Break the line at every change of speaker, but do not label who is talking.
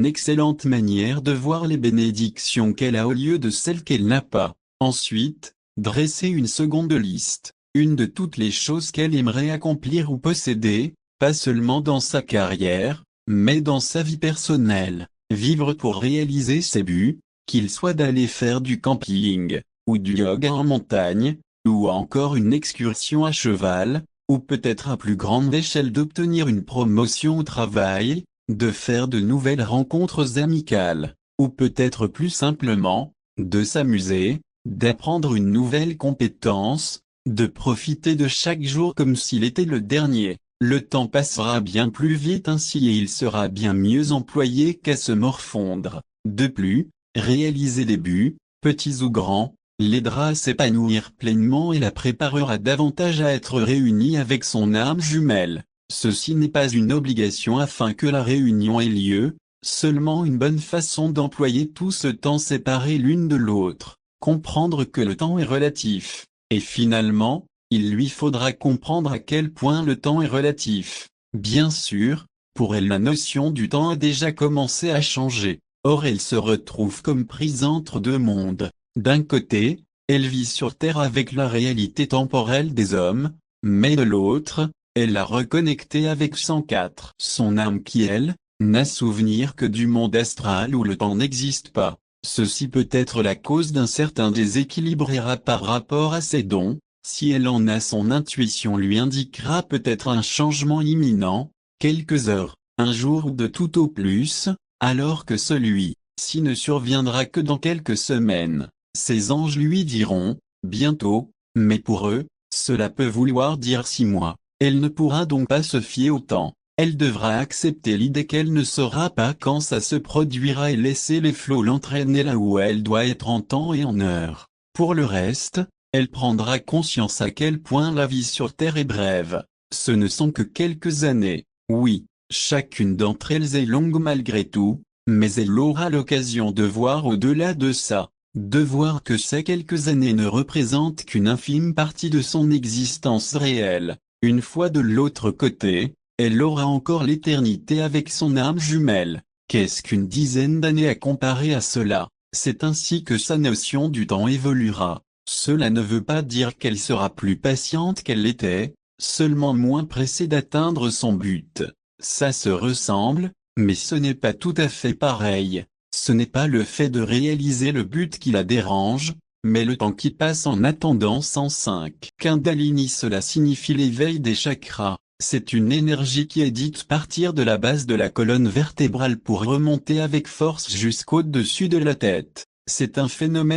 excellente manière de voir les bénédictions qu'elle a au lieu de celles qu'elle n'a pas. Ensuite, dresser une seconde liste, une de toutes les choses qu'elle aimerait accomplir ou posséder, pas seulement dans sa carrière, mais dans sa vie personnelle. Vivre pour réaliser ses buts, qu'il soit d'aller faire du camping, ou du yoga en montagne, ou encore une excursion à cheval, ou peut-être à plus grande échelle d'obtenir une promotion au travail, de faire de nouvelles rencontres amicales, ou peut-être plus simplement, de s'amuser, d'apprendre une nouvelle compétence, de profiter de chaque jour comme s'il était le dernier. Le temps passera bien plus vite ainsi et il sera bien mieux employé qu'à se morfondre. De plus, réaliser des buts, petits ou grands, l'aidera à s'épanouir pleinement et la préparera davantage à être réunie avec son âme jumelle. Ceci n'est pas une obligation afin que la réunion ait lieu, seulement une bonne façon d'employer tout ce temps séparé l'une de l'autre. Comprendre que le temps est relatif. Et finalement, il lui faudra comprendre à quel point le temps est relatif. Bien sûr, pour elle la notion du temps a déjà commencé à changer. Or elle se retrouve comme prise entre deux mondes. D'un côté, elle vit sur Terre avec la réalité temporelle des hommes, mais de l'autre, elle l'a reconnectée avec 104. Son âme qui elle, n'a souvenir que du monde astral où le temps n'existe pas. Ceci peut être la cause d'un certain déséquilibre par rapport à ses dons. Si elle en a, son intuition lui indiquera peut-être un changement imminent, quelques heures, un jour ou de tout au plus, alors que celui-ci ne surviendra que dans quelques semaines. Ses anges lui diront, bientôt, mais pour eux, cela peut vouloir dire 6 mois. Elle ne pourra donc pas se fier au temps. Elle devra accepter l'idée qu'elle ne saura pas quand ça se produira et laisser les flots l'entraîner là où elle doit être en temps et en heure. Pour le reste, elle prendra conscience à quel point la vie sur Terre est brève. Ce ne sont que quelques années. Oui, chacune d'entre elles est longue malgré tout, mais elle aura l'occasion de voir au-delà de ça, de voir que ces quelques années ne représentent qu'une infime partie de son existence réelle. Une fois de l'autre côté, elle aura encore l'éternité avec son âme jumelle. Qu'est-ce qu'une dizaine d'années à comparer à cela? C'est ainsi que sa notion du temps évoluera. Cela ne veut pas dire qu'elle sera plus patiente qu'elle l'était, seulement moins pressée d'atteindre son but. Ça se ressemble, mais ce n'est pas tout à fait pareil. Ce n'est pas le fait de réaliser le but qui la dérange, mais le temps qui passe en attendant. 105. Kundalini, cela signifie l'éveil des chakras. C'est une énergie qui est dite partir de la base de la colonne vertébrale pour remonter avec force jusqu'au-dessus de la tête. C'est un phénomène